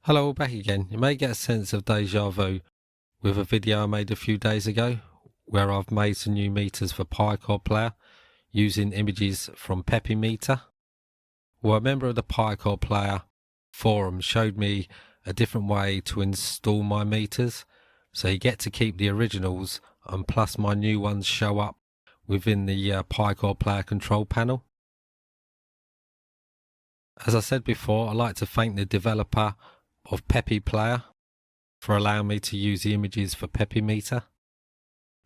Hello, back again. You may get a sense of deja vu with a video I made a few days ago where I've made some new meters for Picoreplayer using images from PeppyMeter. Well, a member of the Picoreplayer forum showed me a different way to install my meters, so you get to keep the originals and plus my new ones show up within the Picoreplayer control panel. As I said before, I'd like to thank the developer of PeppyPlayer for allowing me to use the images for PeppyMeter.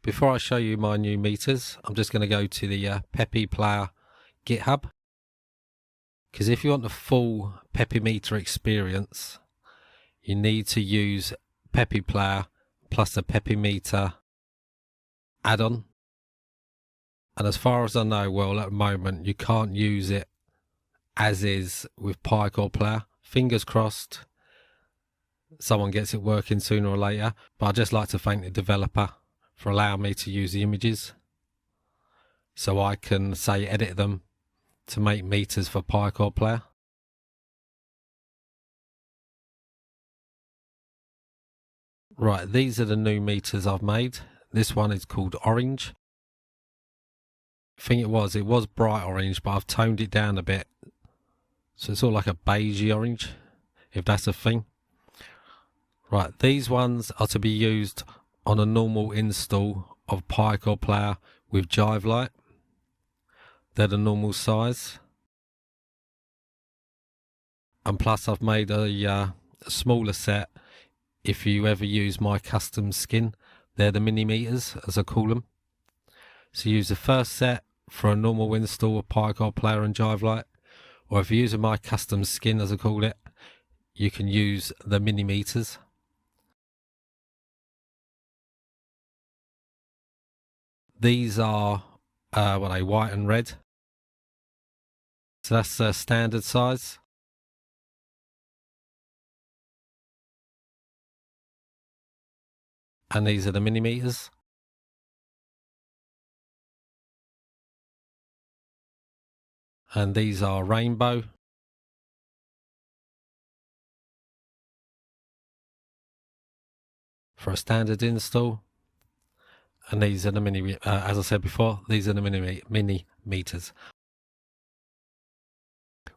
Before I show you my new meters, I'm just going to go to the PeppyPlayer GitHub, because if you want the full PeppyMeter experience, you need to use PeppyPlayer plus the PeppyMeter add-on. And as far as I know, well, at the moment you can't use it as is with Picoreplayer. Fingers crossed someone gets it working sooner or later, but I'd just like to thank the developer for allowing me to use the images so I can say edit them to make meters for Picoreplayer. Right, these are the new meters I've made. This one is called Orange. I think it was bright orange, but I've toned it down a bit, so it's all like a beigey orange, if that's a thing. Right, these ones are to be used on a normal install of Picoreplayer with Jive Light. They're the normal size. And plus I've made a smaller set if you ever use my custom skin. They're the mini meters, as I call them. So use the first set for a normal install of Picoreplayer and Jive Light, or if you're using my custom skin, as I call it, you can use the mini meters. These are white and red. So that's the standard size. And these are the mini meters. And these are rainbow. For a standard install. And these are the mini, as I said before, these are the mini meters.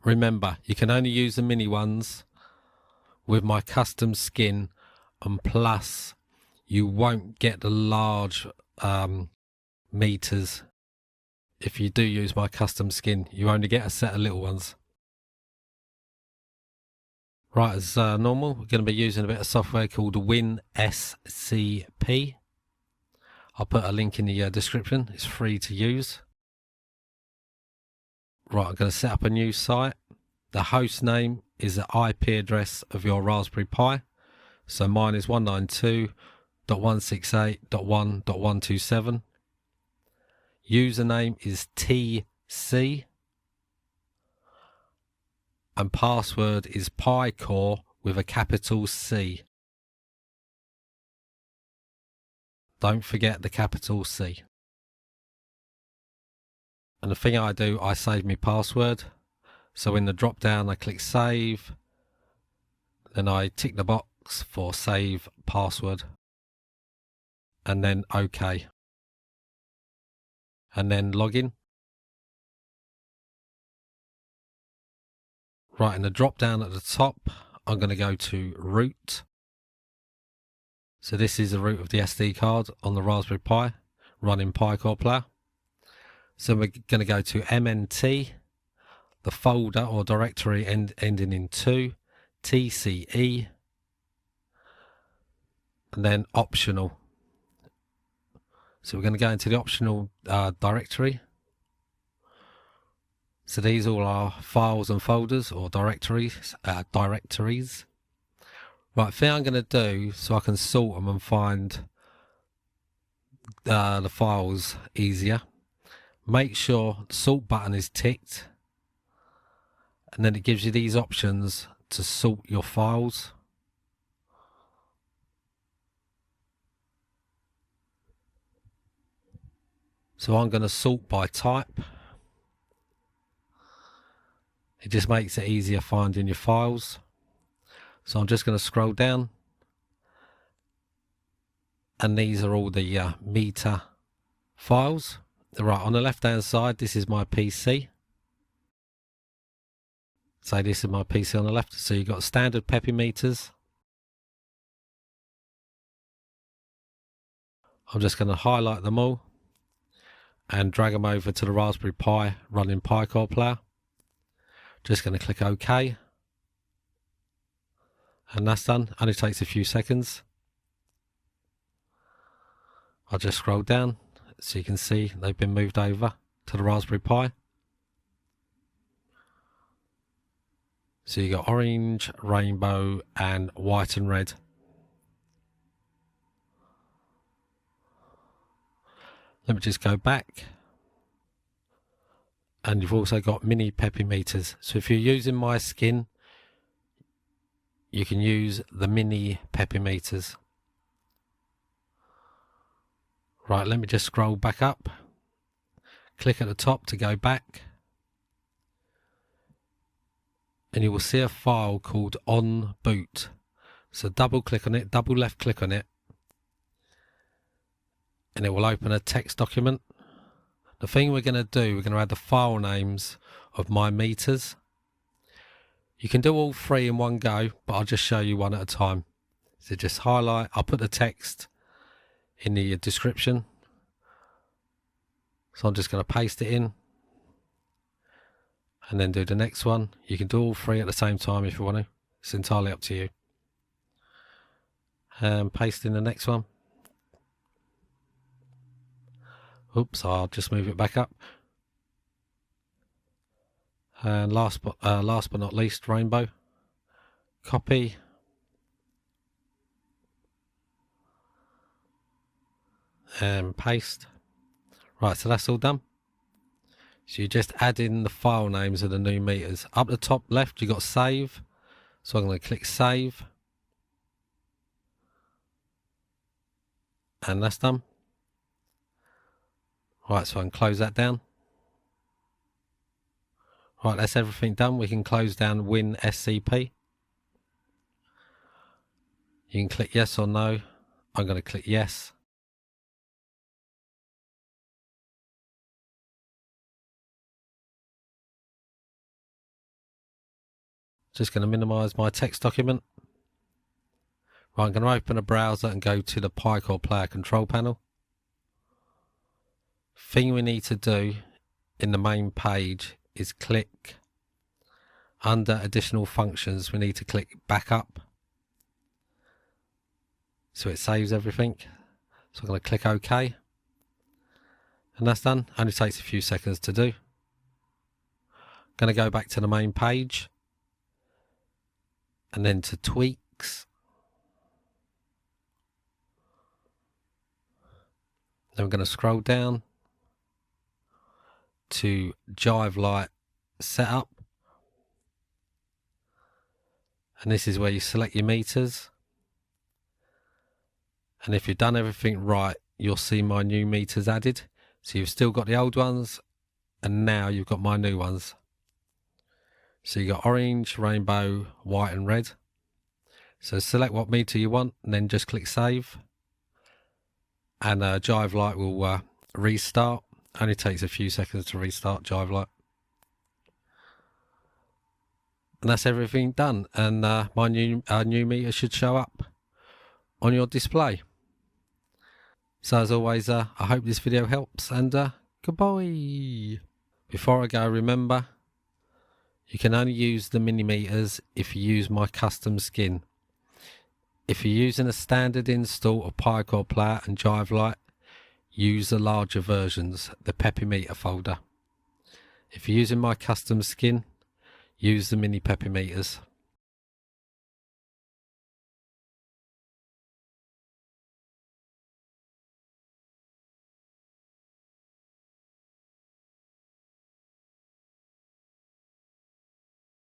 Remember, you can only use the mini ones with my custom skin, and plus you won't get the large meters. If you do use my custom skin, you only get a set of little ones. Right, as normal, we're going to be using a bit of software called WinSCP. I'll put a link in the description. It's free to use. Right, I'm going to set up a new site. The host name is the IP address of your Raspberry Pi. So mine is 192.168.1.127. Username is TC. And password is Picore with a capital C. Don't forget the capital C. And the thing I do, I save my password. So in the drop down, I click save. Then I tick the box for save password. And then OK. And then login. Right, in the drop down at the top, I'm going to go to root. So this is the root of the SD card on the Raspberry Pi running Picoreplayer. So we're going to go to MNT, the folder or directory ending in 2, TCE, and then optional. So we're going to go into the optional directory. So these all are files and folders or directories. Right, thing I'm going to do so I can sort them and find the files easier. Make sure the sort button is ticked, and then it gives you these options to sort your files. So I'm going to sort by type. It just makes it easier finding your files. So I'm just going to scroll down, and these are all the meter files. Right, on the left hand side, this is my PC. So this is my PC on the left. So you've got standard PeppyMeters. I'm just going to highlight them all and drag them over to the Raspberry Pi running Picoreplayer. Just going to click OK. And that's done. Only takes a few seconds. I'll just scroll down so you can see they've been moved over to the Raspberry Pi. So you got orange, rainbow, and white and red. Let me just go back. And you've also got mini PeppyMeters. So if you're using my skin, you can use the mini PeppyMeters. Right, let me just scroll back up. Click at the top to go back. And you will see a file called on boot. So double click on it, double left click on it, and it will open a text document. The thing we're going to do, we're going to add the file names of my meters. You can do all three in one go, but I'll just show you one at a time. So just highlight, I'll put the text in the description. So I'm just going to paste it in and then do the next one. You can do all three at the same time if you want to. It's entirely up to you. And paste in the next one. Oops, I'll just move it back up. And last but not least, rainbow. Copy. And paste. Right, so that's all done. So you just add in the file names of the new meters. Up the top left, you got save. So I'm going to click save. And that's done. Right, so I can close that down. Right, that's everything done. We can close down WinSCP. You can click yes or no. I'm going to click yes. Just going to minimize my text document. Right, I'm going to open a browser and go to the Picoreplayer control panel. Thing we need to do in the main page is click under additional functions. We need to click backup so it saves everything. So I'm going to click OK, and that's done. Only takes a few seconds to do. Going to go back to the main page and then to tweaks. Then we're going to scroll down to Jive Light Setup, and this is where you select your meters, and if you've done everything right, you'll see my new meters added. So you've still got the old ones, and now you've got my new ones. So you got orange, rainbow, white and red. So select what meter you want and then just click save, and Jive Light will restart. Only takes a few seconds to restart Jive Light. And that's everything done, and my new meter should show up on your display. So as always, I hope this video helps, and goodbye. Before I go, remember, you can only use the mini meters if you use my custom skin. If you're using a standard install of Picoreplayer and Jive Light, use the larger versions, the PeppyMeter folder. If you're using my custom skin, use the mini PeppyMeters.